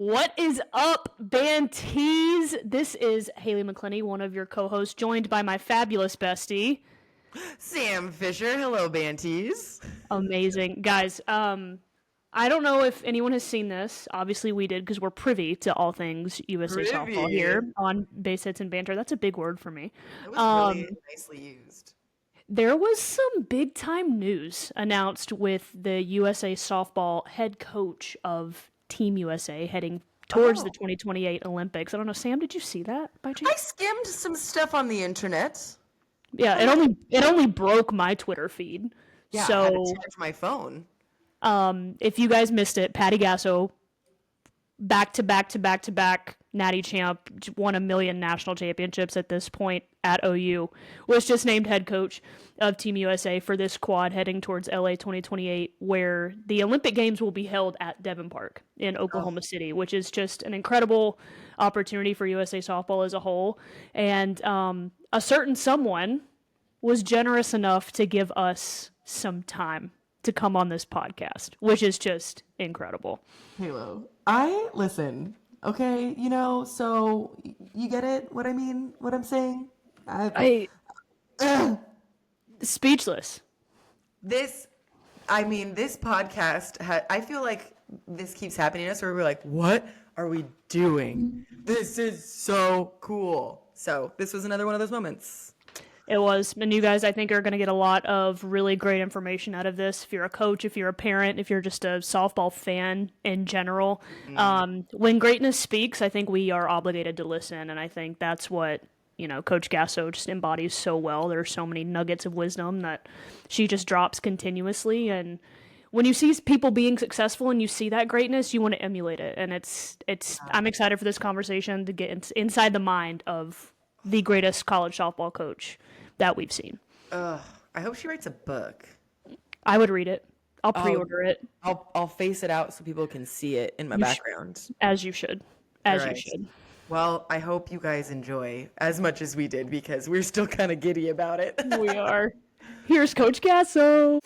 What is up, Bantees? This is Haley McClenny, one of your co-hosts, joined by my fabulous bestie. Sam Fisher. Hello, Banties. Amazing. Guys, I don't know if anyone has seen this. Obviously, we did because we're privy to all things USA softball Privy. here on Base Hits and Banter. That's a big word for me. It was Um, really nicely used. there was some big time news announced with the USA softball head coach of Team USA heading towards the Oh, 2028 Olympics. I don't know, Sam, did you see that by I chance? skimmed some stuff on the internet. Yeah, I it only broke my Twitter feed. Yeah, I had to So, charge my phone. if you guys missed it, Patty Gasso, back to back to back to back Natty champ, won a million national championships at this point at OU, was just named head coach of Team USA for this quad heading towards LA 2028, where the Olympic Games will be held at Devon Park in Oh, Oklahoma City, which is just an incredible opportunity for USA softball as a whole. And a certain someone was generous enough to give us some time to come on this podcast, which is just incredible. Halo. Listen, okay, so you get it? What I mean? What I'm saying? I, I Speechless. this, this podcast, I feel like this keeps happening to us where we're like, what are we doing? This is so cool. So, this was another one of those moments. It was, and you guys, I think, are going to get a lot of really great information out of this. If you're a coach, if you're a parent, if you're just a softball fan in general, when greatness speaks, I think we are obligated to listen, and I think that's what Coach Gasso just embodies so well. There are so many nuggets of wisdom that she just drops continuously, and when you see people being successful and you see that greatness, you want to emulate it, and it's. I'm excited for this conversation to get inside the mind of the greatest college softball coach that we've seen. Ugh, I hope she writes a book. I would read it. I'll Oh, pre-order it, I'll face it out so people can see it in my you sh- background. as you should, All as you right. should. Well, I hope you guys enjoy as much as we did because we're still kind of giddy about it. We are. Here's Coach Gasso.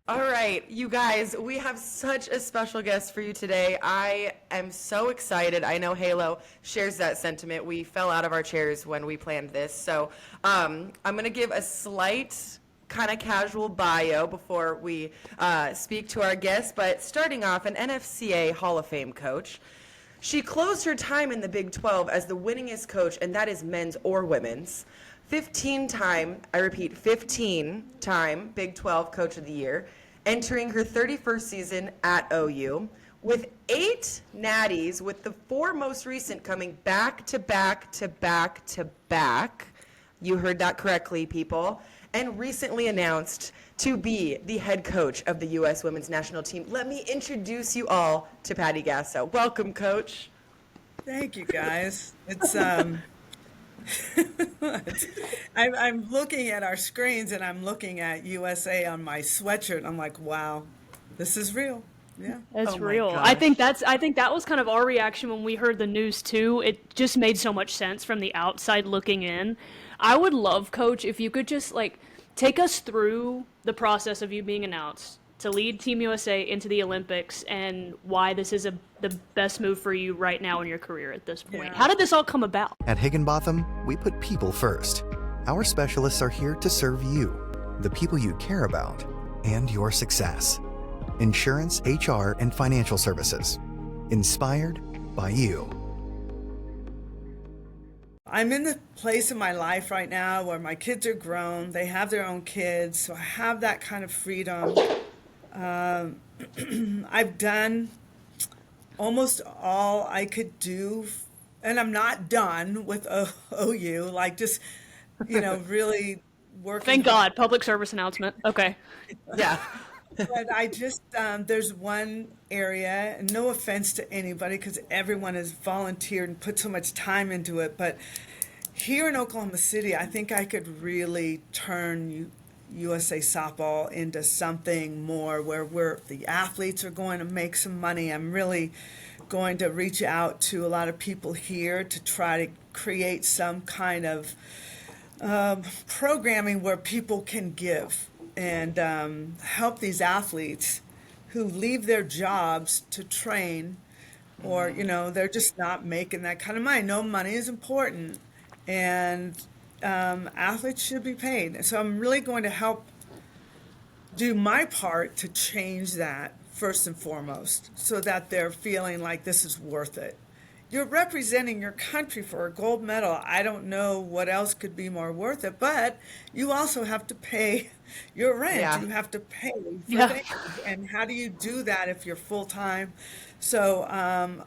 All right, you guys, we have such a special guest for you today. I am so excited. I know Halo shares that sentiment. We fell out of our chairs when we planned this. So I'm going to give a slight kind of casual bio before we speak to our guest. But starting off, an NFCA Hall of Fame coach. She closed her time in the Big 12 as the winningest coach, and that is men's or women's. 15-time, I repeat, 15-time Big 12 Coach of the Year, entering her 31st season at OU, with 8 natties, with the 4 most recent coming back to back to back to back. You heard that correctly, people. And recently announced to be the head coach of the U.S. Women's National Team. Let me introduce you all to Patty Gasso. Welcome, Coach. Thank you, guys. I'm looking at our screens and I'm looking at USA on my sweatshirt. I'm like, wow, this is real. Yeah. That's Oh my real. gosh. I think that was kind of our reaction when we heard the news too. It just made so much sense from the outside looking in. I would love, Coach, if you could just take us through the process of you being announced to lead Team USA into the Olympics and why this is the best move for you right now in your career at this point. Yeah. How did this all come about? At Higginbotham, we put people first. Our specialists are here to serve you, the people you care about, and your success. Insurance, HR, and financial services. Inspired by you. I'm in the place in my life right now where my kids are grown. They have their own kids. So I have that kind of freedom. I've done almost all I could do, and I'm not done with OU. Really working. Thank God, public service announcement. Okay. Yeah. But I just, there's one area, and no offense to anybody because everyone has volunteered and put so much time into it, but here in Oklahoma City, I think I could really turn USA softball into something more where the athletes are going to make some money. I'm really going to reach out to a lot of people here to try to create some kind of programming where people can give and help these athletes who leave their jobs to train, or they're just not making that kind of money. No, money is important, and athletes should be paid. So I'm really going to help do my part to change that first and foremost, so that they're feeling like this is worth it. You're representing your country for a gold medal. I don't know what else could be more worth it, but you also have to pay your rent. Yeah. You have to pay for Yeah. things. And how do you do that if you're full time? So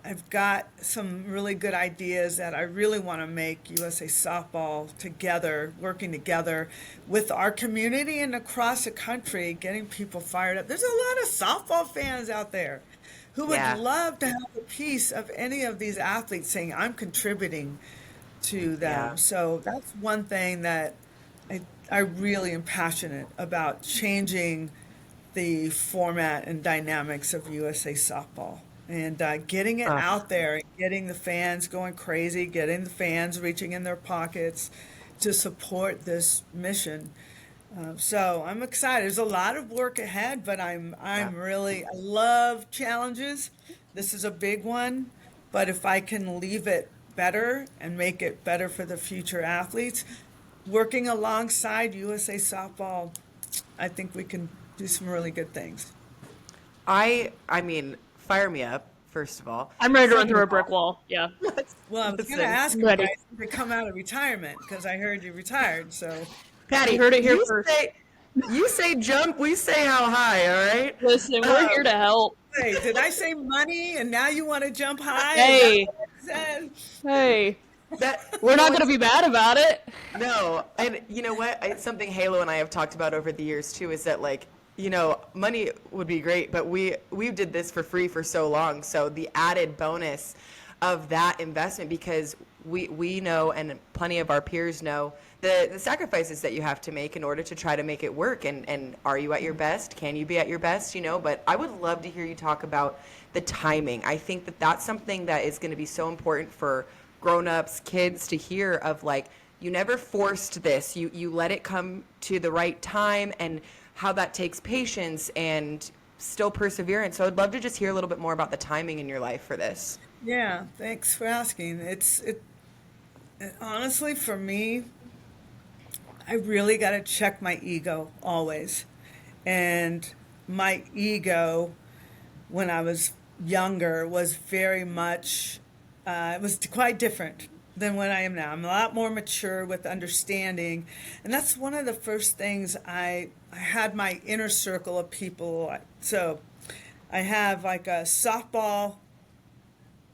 I've got some really good ideas that I really want to make USA Softball together, working together with our community and across the country, getting people fired up. There's a lot of softball fans out there who would Yeah. love to have a piece of any of these athletes saying, I'm contributing to them. Yeah. So that's one thing that I really am passionate about, changing the format and dynamics of USA Softball and getting it out there, getting the fans going crazy, getting the fans reaching in their pockets to support this mission. So I'm excited. There's a lot of work ahead, but I'm really, I love challenges. This is a big one, but if I can leave it better and make it better for the future athletes, working alongside USA Softball, I think we can do some really good things. I mean, fire me up, first of all. I'm ready to run through a brick wall. Yeah. Well, I was going Listen, to ask you ready. guys to come out of retirement because I heard you retired. So Patty, You heard it here you first. you say jump, we say how high, all right? Listen, we're here to help. hey, did I say money and now you want to jump high? Hey. Is that what I said? Hey, That we're not going to be mad about it. No, and you know what? It's something Halo and I have talked about over the years too. Is that like, money would be great, but we did this for free for so long. So the added bonus of that investment, because we know, and plenty of our peers know, the sacrifices that you have to make in order to try to make it work. And are you at your best? Can you be at your best? But I would love to hear you talk about the timing. I think that that's something that is going to be so important for grown-ups, kids to hear of, like, you never forced this. You let it come to the right time, and how that takes patience and still perseverance. So I'd love to just hear a little bit more about the timing in your life for this. Yeah, thanks for asking. Honestly, for me, I really got to check my ego always. And my ego, when I was younger, was very much, it was quite different than what I am now. I'm a lot more mature with understanding. And that's one of the first things I had my inner circle of people. So I have like a softball,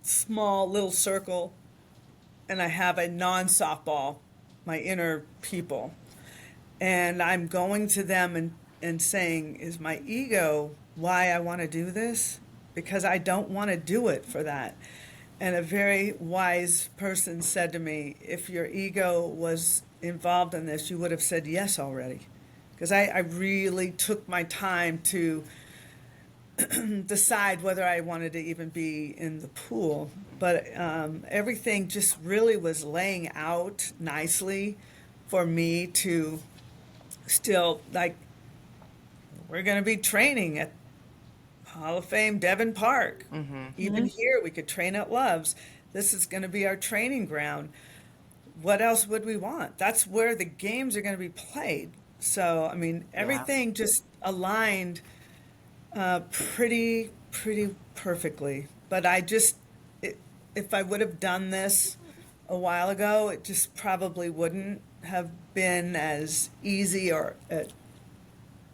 small little circle, and I have a non-softball, my inner people. And I'm going to them and saying, is my ego why I want to do this? Because I don't want to do it for that. And a very wise person said to me, if your ego was involved in this, you would have said yes already. Because I really took my time to decide whether I wanted to even be in the pool. But everything just really was laying out nicely for me to still, like, we're going to be training at Hall of Fame Devon Park. Even here, we could train at Love's. This is going to be our training ground. What else would we want? That's where the games are going to be played. So, I mean, everything just aligned pretty perfectly. But if I would have done this a while ago, it just probably wouldn't have been as easy, or it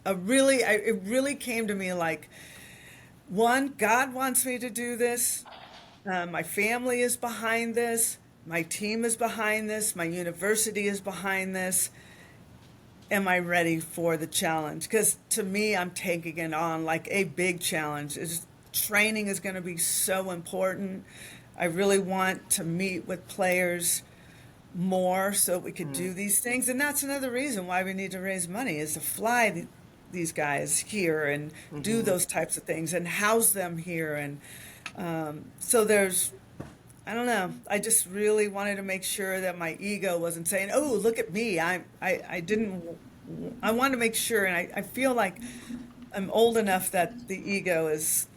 really came to me like, one, God wants me to do this. My family is behind this. My team is behind this. My university is behind this. Am I ready for the challenge? Because to me, I'm taking it on like a big challenge. Training is going to be so important. I really want to meet with players more so we could do these things. And that's another reason why we need to raise money, is to fly these guys here and do those types of things and house them here. And so I don't know. I just really wanted to make sure that my ego wasn't saying, "Oh, look at me." I didn't. I wanted to make sure, and I feel like I'm old enough that the ego is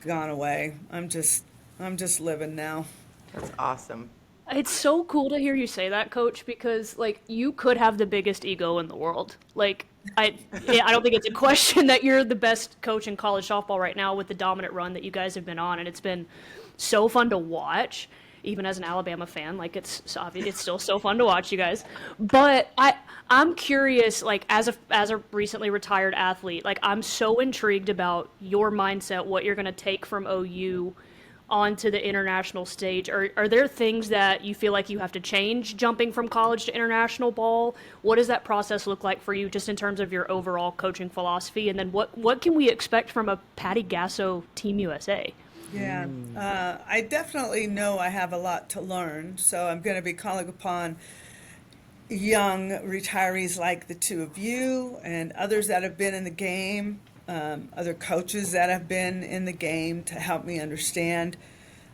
gone away. I'm just living now. That's awesome. It's so cool to hear you say that, coach, because like you could have the biggest ego in the world. Like yeah, I don't think it's a question that you're the best coach in college softball right now with the dominant run that you guys have been on, and it's been so fun to watch. Even as an Alabama fan, like it's obvious, it's still so fun to watch you guys. But I'm curious, like as a recently retired athlete, like I'm so intrigued about your mindset, what you're gonna take from OU onto the international stage? Are there things that you feel like you have to change jumping from college to international ball? What does that process look like for you just in terms of your overall coaching philosophy? And then what can we expect from a Patty Gasso Team USA? Yeah, I definitely know I have a lot to learn, so I'm going to be calling upon young retirees like the two of you and others that have been in the game, other coaches that have been in the game to help me understand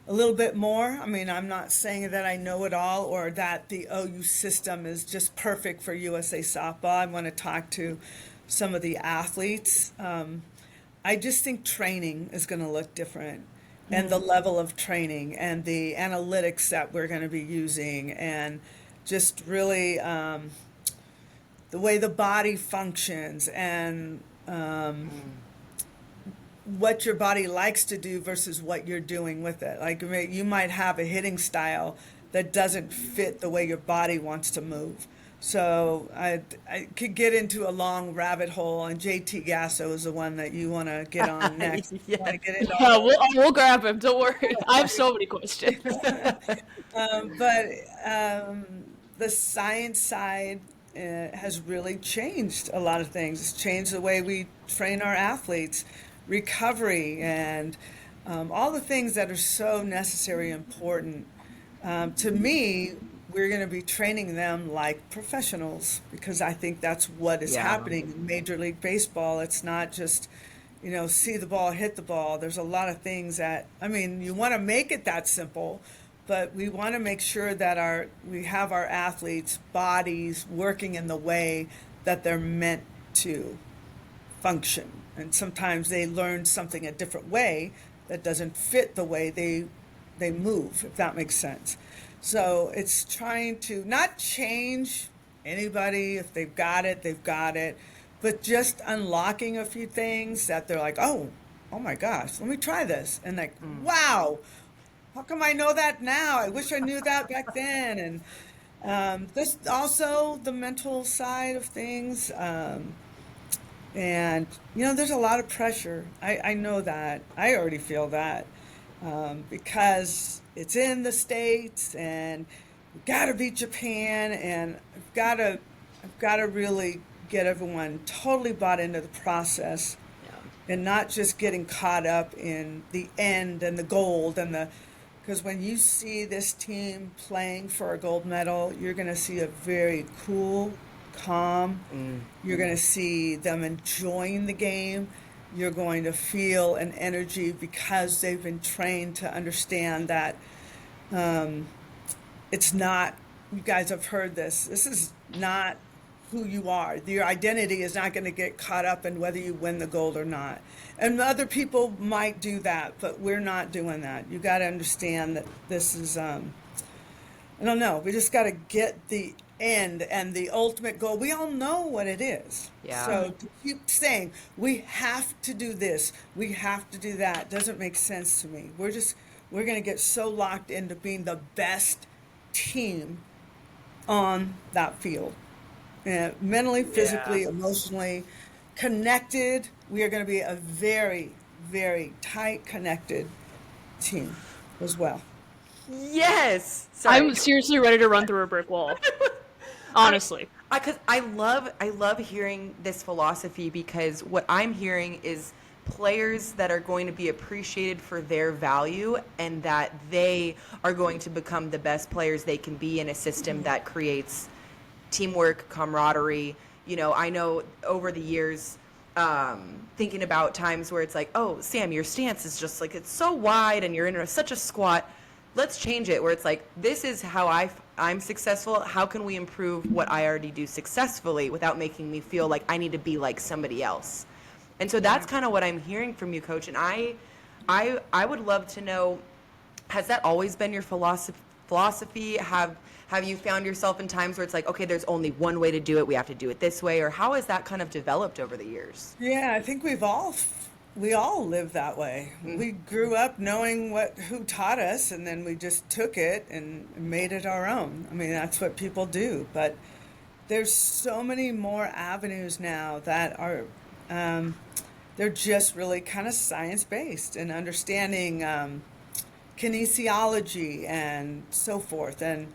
a little bit more. I mean, I'm not saying that I know it all or that the OU system is just perfect for USA softball. I want to talk to some of the athletes. I just think training is going to look different, and the level of training and the analytics that we're going to be using, and just really the way the body functions, and what your body likes to do versus what you're doing with it. Like you might have a hitting style that doesn't fit the way your body wants to move. So I could get into a long rabbit hole, and JT Gasso is the one that you want to get on next. Yes. Want to get into Yeah, all we'll grab him. Don't worry. I have so many questions. but the science side has really changed a lot of things. It's changed the way we train our athletes, recovery, and all the things that are so necessary and important. To me, we're going to be training them like professionals, because I think that's what is happening in Major League Baseball. It's not just, see the ball, hit the ball. There's a lot of things that, I mean, you want to make it that simple, but we want to make sure that we have our athletes' bodies working in the way that they're meant to function. And sometimes they learn something a different way that doesn't fit the way they move, if that makes sense. So it's trying to not change anybody. If they've got it, but just unlocking a few things that they're like, oh my gosh, let me try this. And like, wow, how come I know that now? I wish I knew that back then. And this also the mental side of things. And, there's a lot of pressure. I know that. I already feel that because it's in the States, and we've got to beat Japan, and I've got to really get everyone totally bought into the process, and not just getting caught up in the end and the gold because when you see this team playing for a gold medal, you're going to see a very cool, calm. You're going to see them enjoying the game. You're going to feel an energy because they've been trained to understand that it's not, you guys have heard this is not who you are. Your identity is not going to get caught up in whether you win the gold or not. And other people might do that, but we're not doing that. You got to understand that this is, I don't know, we just got to get the end and the ultimate goal. We all know what it is. Yeah. So to keep saying we have to do this, we have to do that, doesn't make sense to me. We're going to get so locked into being the best team on that field, mentally, physically, emotionally connected. We are going to be a very, very tight connected team as well. Yes. Sorry. I'm seriously ready to run through a brick wall. Honestly. Because I love hearing this philosophy, because what I'm hearing is players that are going to be appreciated for their value, and that they are going to become the best players they can be in a system that creates teamwork, camaraderie. I know over the years, thinking about times where it's like, oh, Sam, your stance is just like, it's so wide and you're in such a squat. let's change it where it's like, this is how I'm successful. How can we improve what I already do successfully without making me feel like I need to be like somebody else? And so that's kind of what I'm hearing from you, Coach. And I would love to know, has that always been your philosophy? Have you found yourself in times where it's like, okay, there's only one way to do it, we have to do it this way? Or how has that kind of developed over the years? Yeah, I think we all live that way. We grew up knowing who taught us, and then we just took it and made it our own. I mean, that's what people do. But there's so many more avenues now that are they're just really kind of science-based and understanding kinesiology and so forth. And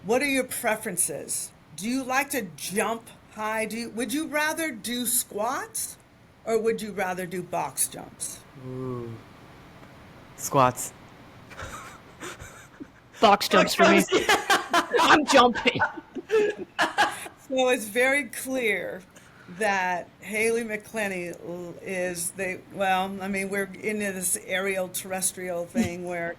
what are your preferences? Do you like to jump high? Would you rather do squats or would you rather do box jumps? Ooh. Squats. Box jumps for me. I'm jumping. So it's very clear that Haley McClenny we're into this aerial terrestrial thing where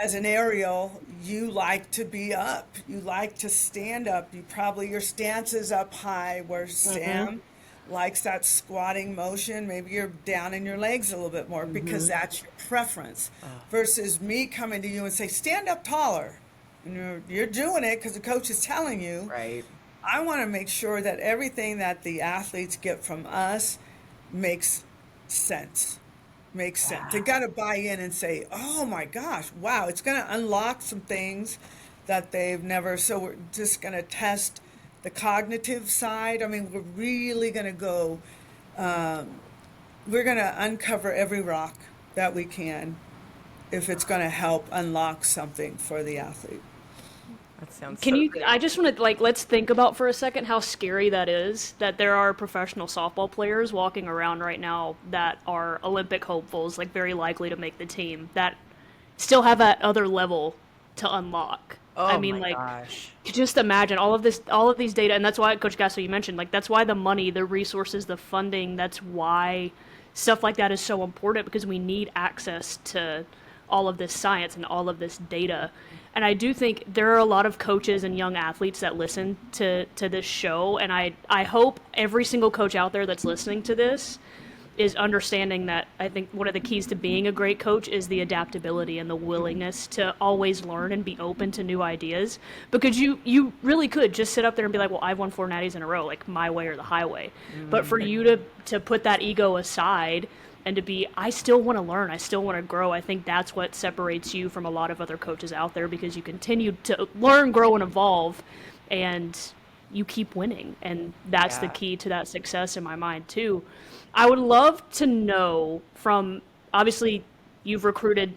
as an aerial, you like to be up. You like to stand up. Your stance is up high, where Sam likes that squatting motion. Maybe you're down in your legs a little bit more because that's your preference. Versus me coming to you and say, stand up taller. And you're doing it because the coach is telling you. Right. I want to make sure that everything that the athletes get from us makes sense. They got to buy in and say, oh my gosh, wow, it's going to unlock some things that they've never. So we're just going to test the cognitive side. I mean, we're really going to go, we're going to uncover every rock that we can if it's going to help unlock something for the athlete. That sounds Can so you, good. I just want to, let's think about for a second how scary that is, that there are professional softball players walking around right now that are Olympic hopefuls, very likely to make the team, that still have that other level to unlock. Oh I mean, my gosh. just imagine all of these data, and that's why, Coach Gasso, you mentioned, that's why the money, the resources, the funding, that's why stuff like that is so important, because we need access to all of this science and all of this data. And I do think there are a lot of coaches and young athletes that listen to this show, and I hope every single coach out there that's listening to this is understanding that I think one of the keys to being a great coach is the adaptability and the willingness to always learn and be open to new ideas. Because you really could just sit up there and be like, well, I've won 4 natties in a row, my way or the highway. But for you to put that ego aside and to be, I still want to learn, I still want to grow, I think that's what separates you from a lot of other coaches out there, because you continue to learn, grow, and evolve, and you keep winning. And that's the key to that success in my mind, too. I would love to know from, obviously, you've recruited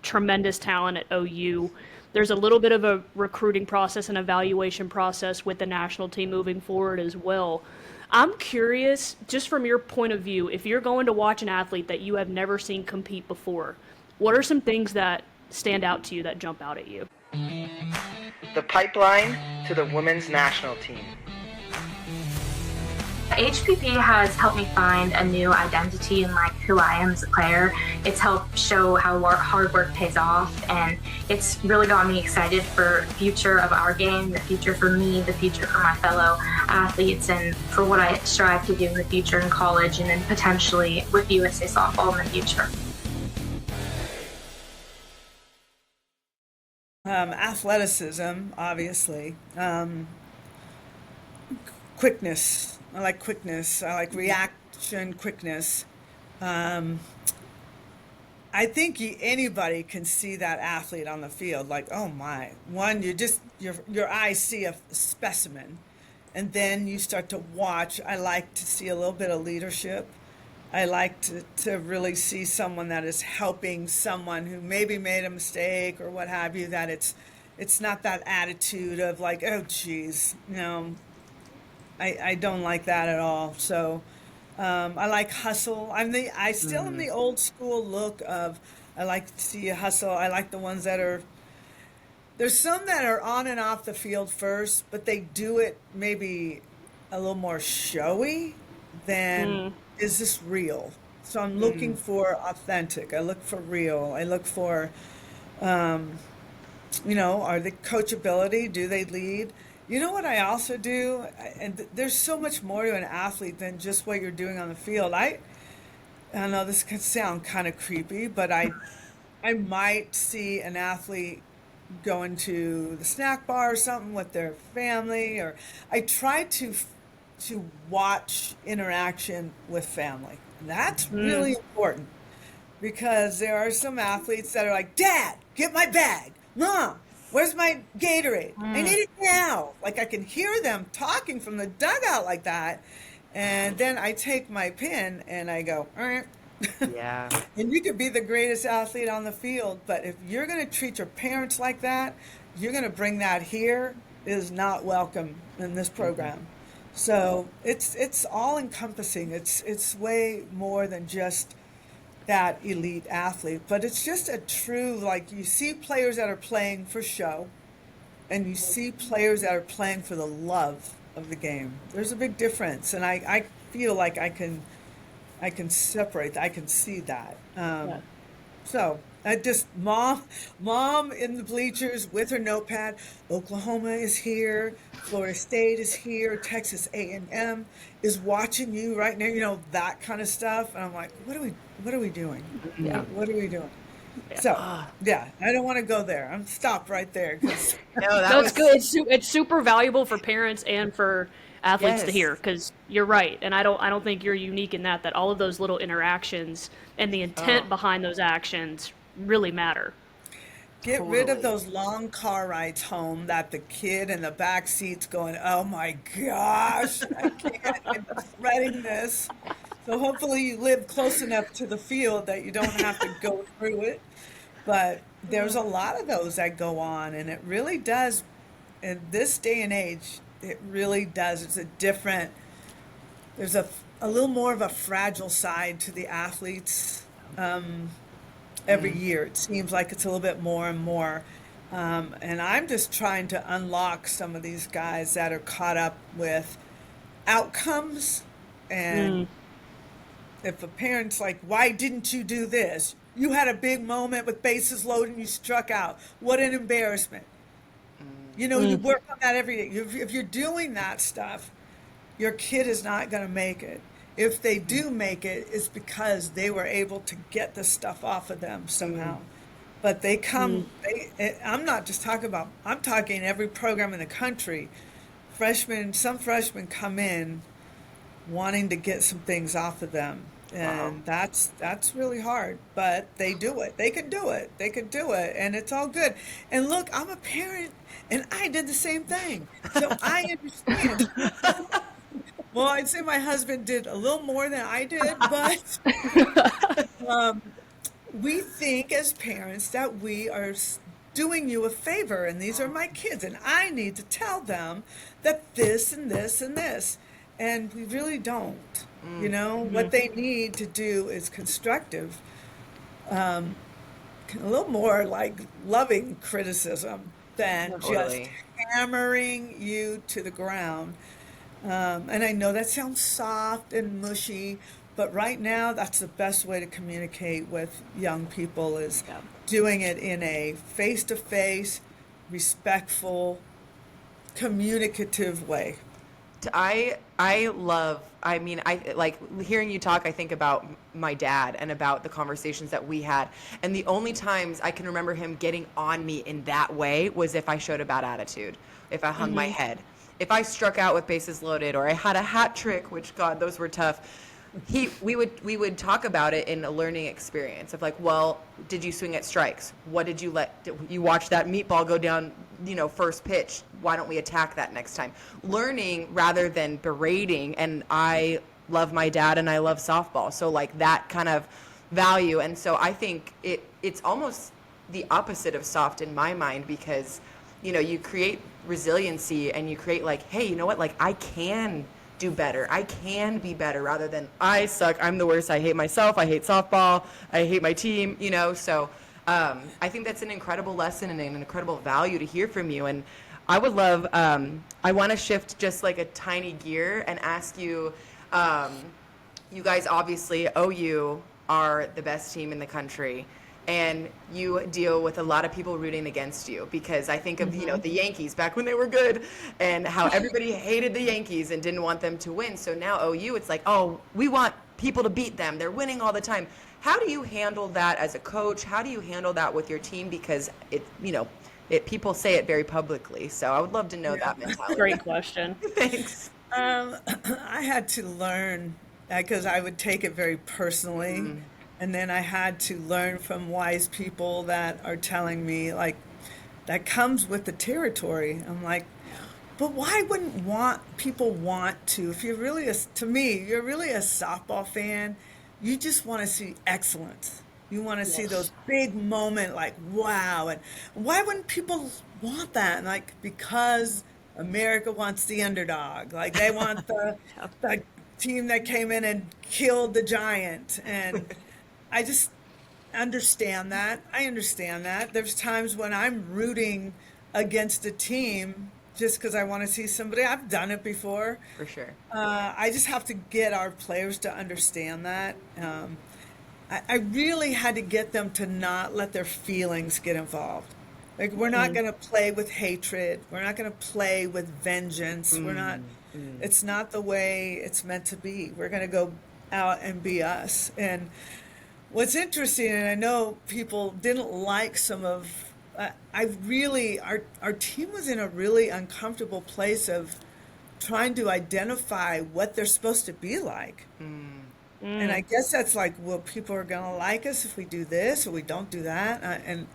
tremendous talent at OU. There's a little bit of a recruiting process and evaluation process with the national team moving forward as well. I'm curious, just from your point of view, if you're going to watch an athlete that you have never seen compete before, what are some things that stand out to you, that jump out at you? The pipeline to the women's national team. HPP has helped me find a new identity in who I am as a player. It's helped show how hard work pays off, and it's really got me excited for the future of our game, the future for me, the future for my fellow athletes, and for what I strive to do in the future in college, and then potentially with USA Softball in the future. Athleticism, obviously. Quickness. I like quickness. I like reaction quickness. I think anybody can see that athlete on the field. Oh my! One, your eyes see a specimen, and then you start to watch. I like to see a little bit of leadership. I like to really see someone that is helping someone who maybe made a mistake or what have you. That it's not that attitude of oh geez, I don't like that at all. So I like hustle. I still am the old school look of, I like to see you hustle. I like the ones that are, there's some that are on and off the field first, but they do it maybe a little more showy than is this real. So I'm looking for authentic. I look for real. I look for Are they coachability? Do they lead? You know what I also do? And there's so much more to an athlete than just what you're doing on the field. I know this can sound kind of creepy, but I might see an athlete going to the snack bar or something with their family, or I try to watch interaction with family. And that's really important because there are some athletes that are like, Dad, get my bag. Mom, where's my Gatorade? I need it now. Like I can hear them talking from the dugout like that. And then I take my pen and I go, all right. Yeah. And you could be the greatest athlete on the field, but if you're going to treat your parents like that, you're going to bring that here, it is not welcome in this program. So it's all encompassing. It's way more than just that elite athlete, but it's just a true, like you see players that are playing for show and you see players that are playing for the love of the game. There's a big difference, and I feel like I can separate. I can see that. Yeah. So I just mom in the bleachers with her notepad. Oklahoma is here. Florida State is here. Texas A&M is watching you right now. That kind of stuff. And I'm like, what are we doing? Yeah. What are we doing? Yeah. So yeah, I don't want to go there. I'm stop right there. 'Cause No, it's good. It's super valuable for parents and for athletes to hear, because you're right, and I don't think you're unique in that all of those little interactions and the intent behind those actions really matter. Get rid of those long car rides home that the kid in the back seat's going, oh my gosh, I can't, I'm dreading this. So hopefully you live close enough to the field that you don't have to go through it. But there's a lot of those that go on, and it really does, in this day and age, it really does. It's there's a little more of a fragile side to the athletes. Every year it seems like it's a little bit more and more, and I'm just trying to unlock some of these guys that are caught up with outcomes. And if a parent's like, why didn't you do this? You had a big moment with bases loaded and you struck out. What an embarrassment. You work on that every day. If you're doing that stuff, your kid is not going to make it. If they do make it, it's because they were able to get the stuff off of them somehow. But they come, I'm not just talking about, I'm talking every program in the country. Some freshmen come in wanting to get some things off of them. And that's really hard, but they do it. They can do it. And it's all good. And look, I'm a parent, and I did the same thing. So I understand. Well, I'd say my husband did a little more than I did, but we think as parents that we are doing you a favor, and these are my kids, and I need to tell them that this and this and this. And we really don't. What they need to do is constructive, a little more like loving criticism than just hammering you to the ground. And I know that sounds soft and mushy, but right now that's the best way to communicate with young people is doing it in a face-to-face, respectful, communicative way. I like hearing you talk. I think about my dad and about the conversations that we had. And the only times I can remember him getting on me in that way was if I showed a bad attitude, if I hung my head, if I struck out with bases loaded, or I had a hat trick, which God, those were tough. We would talk about it in a learning experience of like, well, did you swing at strikes? What did you watch that meatball go down, first pitch? Why don't we attack that next time? Learning rather than berating. And I love my dad and I love softball. So like that kind of value. And so I think it's almost the opposite of soft in my mind, because, you create resiliency and you create like, hey, you know what? Like I can do better. I can be better, rather than I suck. I'm the worst. I hate myself. I hate softball. I hate my team, So I think that's an incredible lesson and an incredible value to hear from you. And I would love, I want to shift just like a tiny gear and ask you, you guys obviously, OU are the best team in the country. and you deal with a lot of people rooting against you, because I think of, the Yankees back when they were good, and how everybody hated the Yankees and didn't want them to win. So now OU, it's like, oh, we want people to beat them. They're winning all the time. How do you handle that as a coach? How do you handle that with your team? Because people say it very publicly. So I would love to know that mentality. Great question. Thanks. I had to learn because I would take it very personally. And then I had to learn from wise people that are telling me, like, that comes with the territory. I'm like, but why wouldn't people want to? If you're really, to me, you're really a softball fan, you just want to see excellence. You want to see those big moment, like, wow. And why wouldn't people want that? And like, because America wants the underdog. Like, they want the team that came in and killed the giant. And I just understand that. I understand that. There's times when I'm rooting against a team just because I want to see somebody. I've done it before. For sure. I just have to get our players to understand that. I really had to get them to not let their feelings get involved. Like, we're not going to play with hatred. We're not going to play with vengeance. We're not, it's not the way it's meant to be. We're going to go out and be us. And what's interesting, and I know people didn't like some of, our team was in a really uncomfortable place of trying to identify what they're supposed to be like. And I guess that's like, well, people are going to like us if we do this or we don't do that. And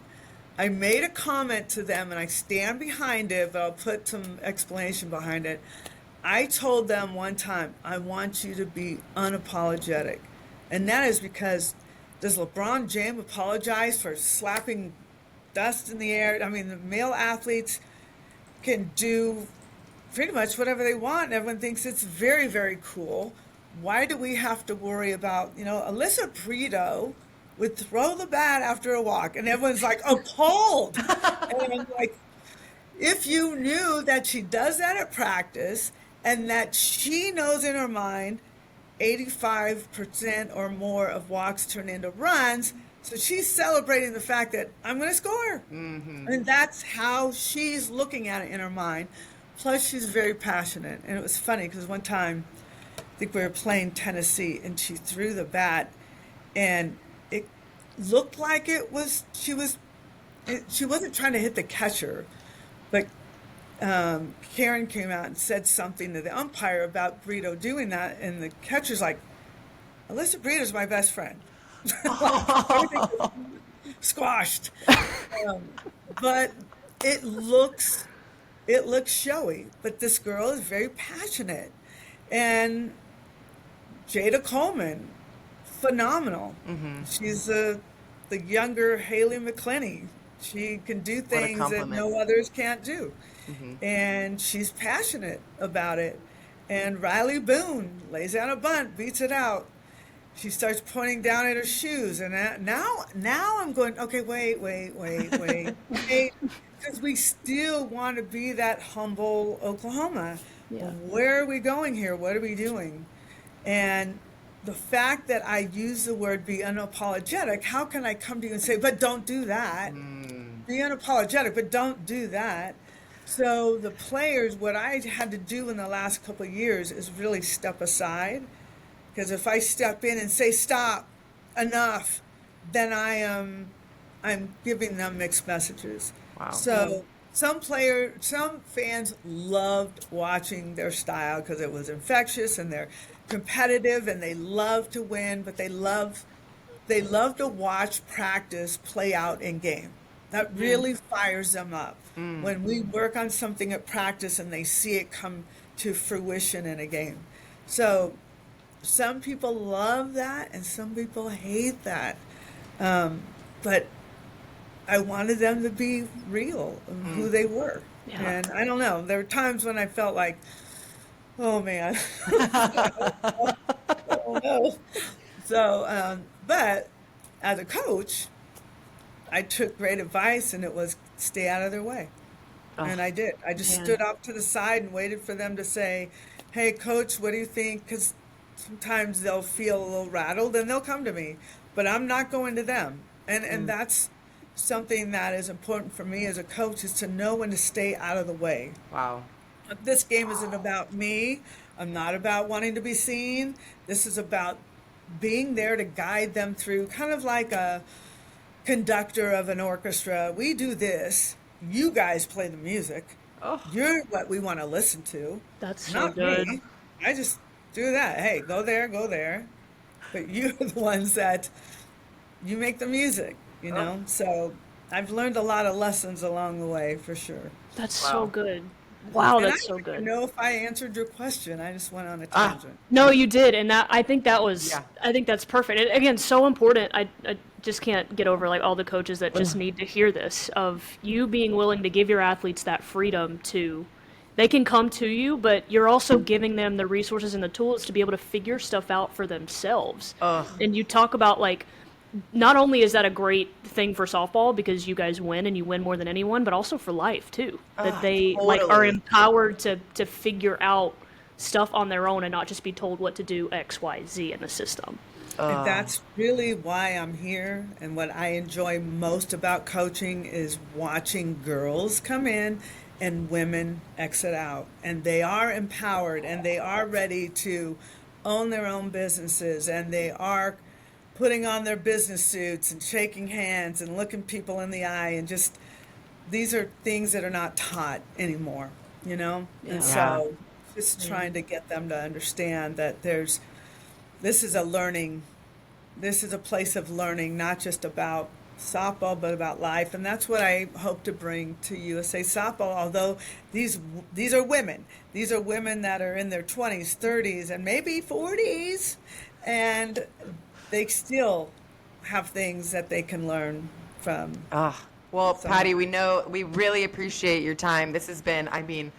I made a comment to them, and I stand behind it, but I'll put some explanation behind it. I told them one time, I want you to be unapologetic. And that is because, does LeBron James apologize for slapping dust in the air? I mean, the male athletes can do pretty much whatever they want, and everyone thinks it's very, very cool. Why do we have to worry about, Alyssa Brito would throw the bat after a walk, and everyone's like, appalled. And I'm like, if you knew that she does that at practice, and that she knows in her mind 85% or more of walks turn into runs, so she's celebrating the fact that I'm going to score. And that's how she's looking at it in her mind. Plus, she's very passionate. And it was funny because one time, I think we were playing Tennessee, and she threw the bat, and it looked like she wasn't trying to hit the catcher, but Karen came out and said something to the umpire about Brito doing that, and the catcher's like, Alyssa Brito's my best friend. Squashed. But it looks showy, but this girl is very passionate. And Jada Coleman, phenomenal. She's the younger Haley McClenny. She can do things that no others can't do. And she's passionate about it. And Riley Boone lays out a bunt, beats it out. She starts pointing down at her shoes. And now I'm going, okay, wait. Because we still want to be that humble Oklahoma. Yeah. Where are we going here? What are we doing? And the fact that I use the word be unapologetic, how can I come to you and say, but don't do that? Be unapologetic, but don't do that. So the players, what I had to do in the last couple of years is really step aside. Because if I step in and say, stop, enough, then I'm giving them mixed messages. Wow. So some fans loved watching their style because it was infectious and they're competitive and they love to win, but they love to watch practice play out in game. That really fires them up. When we work on something at practice and they see it come to fruition in a game. So some people love that and some people hate that. But I wanted them to be real of who they were. Yeah. And I don't know, there were times when I felt like, oh man, oh no. So, but as a coach, I took great advice, and it was stay out of their way. And I did. I just stood up to the side and waited for them to say, hey, coach, what do you think? Because sometimes they'll feel a little rattled and they'll come to me, but I'm not going to them. And that's something that is important for me as a coach, is to know when to stay out of the way. Wow. This game isn't about me. I'm not about wanting to be seen. This is about being there to guide them through, kind of like a conductor of an orchestra. We do this. You guys play the music. Oh. You're what we want to listen to. That's so Not good. me. I just do that. Hey, go there, go there. But you're the ones that you make the music, you know? So I've learned a lot of lessons along the way, for sure. That's Wow. so good. Wow, And that's I so don't even good. know if I answered your question. I just went on a tangent. No, you did, and that I think that was Yeah. I think that's perfect. And again, so important. I just can't get over like all the coaches that just need to hear this, of you being willing to give your athletes that freedom to, they can come to you, but you're also giving them the resources and the tools to be able to figure stuff out for themselves. And you talk about like, not only is that a great thing for softball because you guys win and you win more than anyone, but also for life too. That they like are totally. empowered to figure out stuff on their own and not just be told what to do X, Y, Z in the system. And that's really why I'm here. And what I enjoy most about coaching is watching girls come in and women exit out. And they are empowered and they are ready to own their own businesses, and they are putting on their business suits and shaking hands and looking people in the eye, and just, these are things that are not taught anymore, you know? And so just trying to get them to understand that this is this is a place of learning, not just about softball, but about life. And that's what I hope to bring to USA Softball, although these are women. These are women that are in their 20s, 30s, and maybe 40s, and they still have things that they can learn from. Well, Patty, we really appreciate your time. This has been, I mean,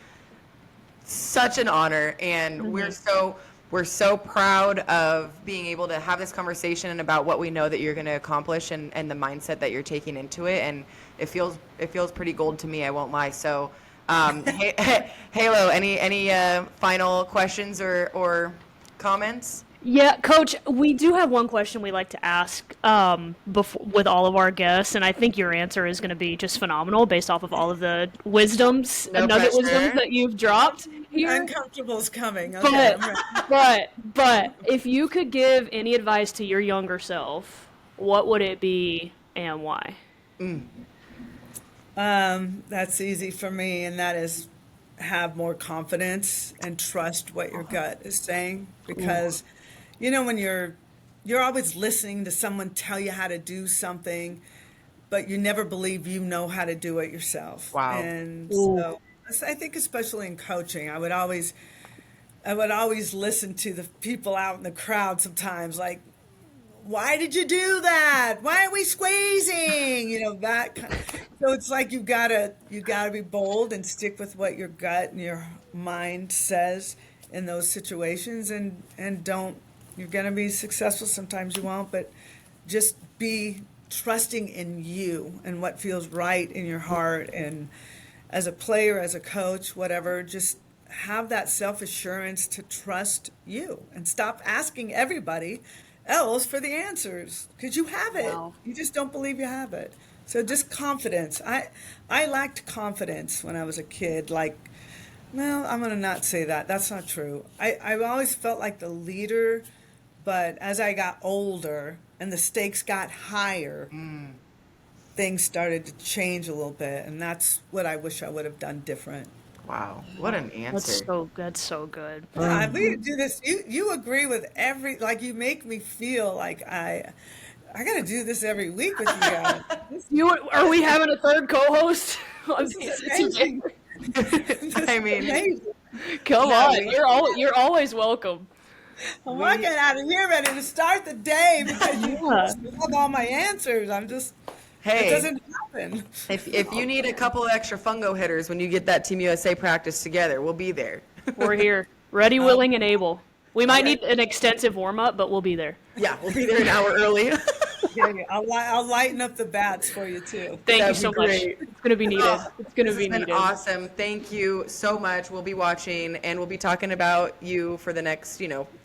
such an honor, and we're so proud of being able to have this conversation about what we know that you're going to accomplish, and the mindset that you're taking into it. And it feels pretty gold to me, I won't lie. So, Halo, any final questions or comments? Yeah, Coach, we do have one question we like to ask before, with all of our guests, and I think your answer is going to be just phenomenal based off of all of the wisdoms, No nugget pressure. wisdoms that you've dropped here. Uncomfortable's coming. Okay, I'm ready. But if you could give any advice to your younger self, what would it be and why? That's easy for me, and that is have more confidence and trust what your gut is saying, because you know, when you're always listening to someone tell you how to do something, but you never believe you know how to do it yourself. Wow. And so I think especially in coaching, I would always listen to the people out in the crowd sometimes, like, why did you do that? Why are we squeezing? You know, that kind of, so it's like you gotta be bold and stick with what your gut and your mind says in those situations, and don't, you're gonna be successful, sometimes you won't, but just be trusting in you and what feels right in your heart. And as a player, as a coach, whatever, just have that self-assurance to trust you and stop asking everybody else for the answers, because you have it. Wow. You just don't believe you have it. So just confidence. I lacked confidence when I was a kid. Like, well, I'm going to not say that. That's not true. I've always felt like the leader, but as I got older and the stakes got higher, things started to change a little bit, and that's what I wish I would have done different. Wow, what an answer. That's so good. We do this. You agree with every, like, you make me feel like I got to do this every week with you guys. Are we having a third co-host? This is amazing. I mean, Amazing. Come No, on, you're always welcome. I'm walking out of here ready to start the day because you love all my answers. I'm just, hey, it doesn't happen. if you need a couple of extra fungo hitters when you get that Team USA practice together, we'll be there. We're here, ready, willing, and able. We might need an extensive warm-up, but we'll be there. Yeah, we'll be there an hour early. Yeah, I'll lighten up the bats for you too. Thank you That'd so be much. great. It's going to be needed. It's going to This be has been needed. awesome. Thank you so much. We'll be watching, and we'll be talking about you for the next,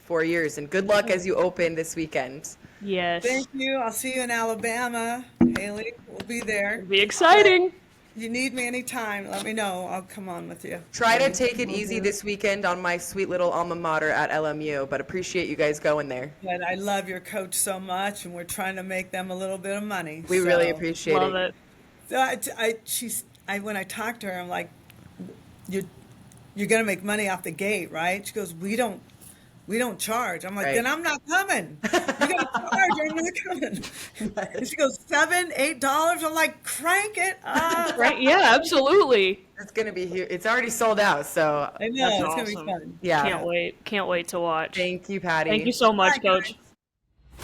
4 years. And good luck as you open this weekend. Yes. Thank you. I'll see you in Alabama, Haley. We'll be there. Be exciting. You need me anytime, let me know. I'll come on with you. Try to take it easy this weekend on my sweet little alma mater at LMU, but appreciate you guys going there. But I love your coach so much, and we're trying to make them a little bit of money. We really appreciate Love it. it. So when I talked to her, I'm like, you're gonna make money off the gate, right? She goes, we don't charge. I'm like, Right. then I'm not coming. You gotta charge, I'm not coming. And she goes, $7, $8. I'm like, crank it up. Right? Yeah, absolutely. It's gonna be huge. It's already sold out, so I know, That's it's gonna be awesome. fun. yeah. Can't wait. Can't wait to watch. Thank you, Patty. Thank you so much, Bye, Coach. guys.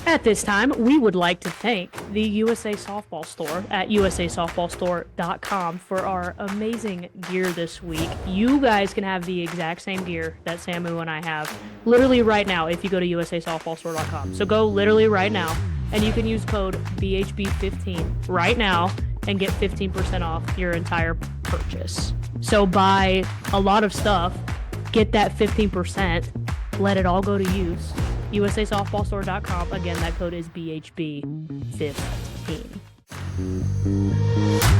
At this time, we would like to thank the USA Softball Store at usasoftballstore.com for our amazing gear this week. You guys can have the exact same gear that Samu and I have literally right now if you go to usasoftballstore.com. So go literally right now, and you can use code BHB15 right now and get 15% off your entire purchase. So buy a lot of stuff, get that 15%, let it all go to use. usasoftballstore.com. Again, that code is BHB15.